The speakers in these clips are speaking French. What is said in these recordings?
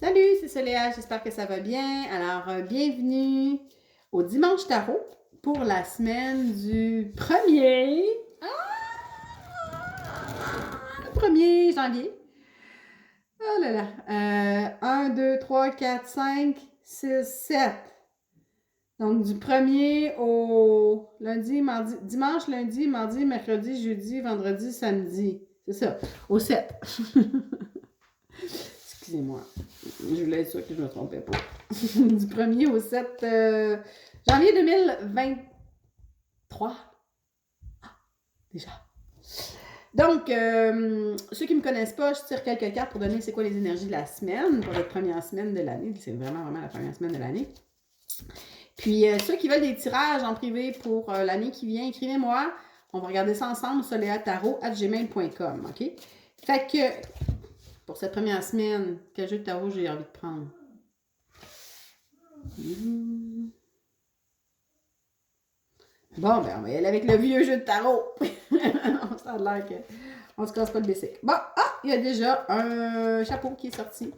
Salut, c'est Soléa, j'espère que ça va bien. Alors, bienvenue au Dimanche Tarot pour la semaine du 1er janvier. Oh là là. 1, 2, 3, 4, 5, 6, 7. Donc, du 1er au lundi, mardi, dimanche, lundi, mardi, mercredi, jeudi, vendredi, samedi. C'est ça, au 7. Excusez-moi. Je voulais être sûre que je ne me trompais pas. Du 1er au 7 janvier 2023. Déjà. Donc, ceux qui ne me connaissent pas, je tire quelques cartes pour donner c'est quoi les énergies de la semaine, pour la première semaine de l'année. C'est vraiment la première semaine de l'année. Puis, ceux qui veulent des tirages en privé pour l'année qui vient, écrivez-moi. On va regarder ça ensemble, soleatarot@gmail.com, OK? Fait que, pour cette première semaine, quel jeu de tarot j'ai envie de prendre? Bon, ben, on va y aller avec le vieux jeu de tarot. Ça a l'air qu'on se casse pas le basic. Bon, il y a déjà un chapeau qui est sorti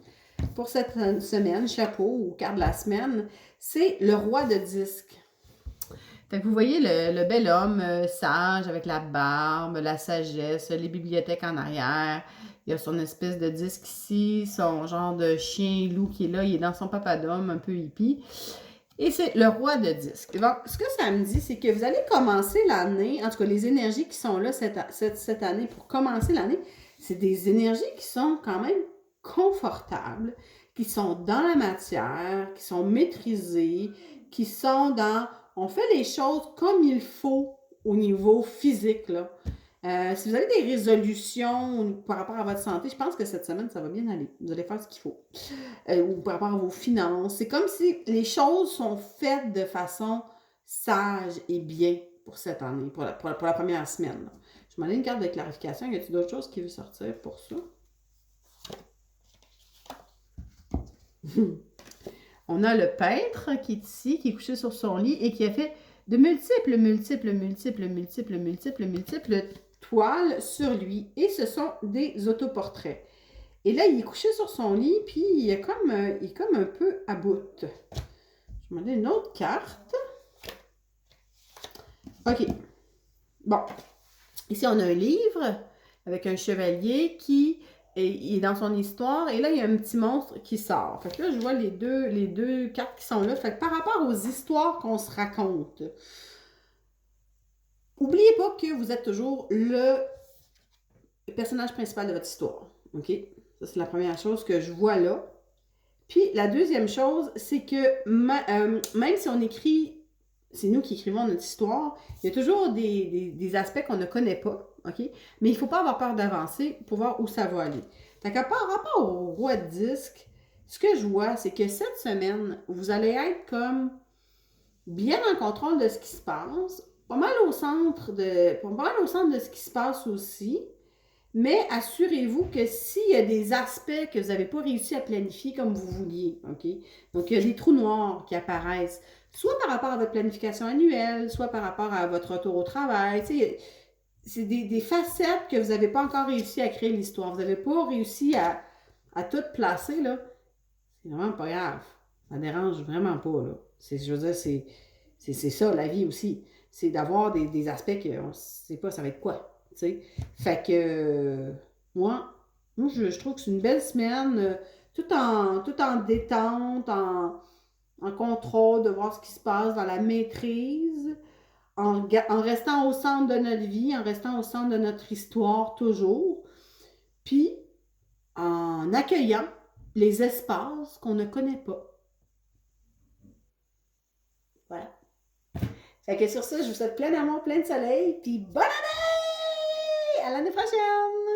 pour cette semaine. Chapeau ou carte de la semaine. C'est le roi de disques. Fait que vous voyez le bel homme sage avec la barbe, la sagesse, les bibliothèques en arrière. Il y a son espèce de disque ici, son genre de chien loup qui est là. Il est dans son papadum, un peu hippie. Et c'est le roi de disques. Donc, ce que ça me dit, c'est que vous allez commencer l'année, en tout cas les énergies qui sont là cette année pour commencer l'année, c'est des énergies qui sont quand même confortables, qui sont dans la matière, qui sont maîtrisées, qui sont dans... On fait les choses comme il faut au niveau physique, là. Si vous avez des résolutions par rapport à votre santé, je pense que cette semaine, ça va bien aller. Vous allez faire ce qu'il faut. Ou par rapport à vos finances. C'est comme si les choses sont faites de façon sage et bien pour cette année, pour la première semaine. Là. Je m'en ai une carte de clarification. Y a-t-il d'autres choses qui veulent sortir pour ça? On a le peintre qui est ici, qui est couché sur son lit et qui a fait de multiples toiles sur lui. Et ce sont des autoportraits. Et là, il est couché sur son lit, puis il est comme un peu à bout. Je vais demander une autre carte. OK. Bon. Ici, on a un livre avec un chevalier qui est dans son histoire. Et là, il y a un petit monstre qui sort. Fait que là, je vois les deux cartes qui sont là. Fait que par rapport aux histoires qu'on se raconte, n'oubliez pas que vous êtes toujours le personnage principal de votre histoire. OK? Ça, c'est la première chose que je vois là. Puis la deuxième chose, c'est que même si on écrit, c'est nous qui écrivons notre histoire, il y a toujours des aspects qu'on ne connaît pas, OK? Mais il ne faut pas avoir peur d'avancer pour voir où ça va aller. Fait qu'à par rapport au roi de disque, ce que je vois, c'est que cette semaine, vous allez être comme bien en contrôle de ce qui se passe, pas mal au centre de ce qui se passe aussi. Mais assurez-vous que s'il y a des aspects que vous n'avez pas réussi à planifier comme vous vouliez, OK? Donc, il y a des trous noirs qui apparaissent, soit par rapport à votre planification annuelle, soit par rapport à votre retour au travail. Tu sais, c'est des facettes que vous n'avez pas encore réussi à créer l'histoire. Vous n'avez pas réussi à tout placer, là. C'est vraiment pas grave. Ça dérange vraiment pas, là. Je veux dire, c'est ça, la vie aussi. C'est d'avoir des aspects qu'on ne sait pas ça va être quoi. T'sais. Fait que moi je trouve que c'est une belle semaine, tout en détente, en contrôle, de voir ce qui se passe, dans la maîtrise, en restant au centre de notre vie, en restant au centre de notre histoire toujours, puis en accueillant les espaces qu'on ne connaît pas. Voilà. Fait que sur ça, je vous souhaite plein d'amour, plein de soleil, puis bonne année! À l'année prochaine!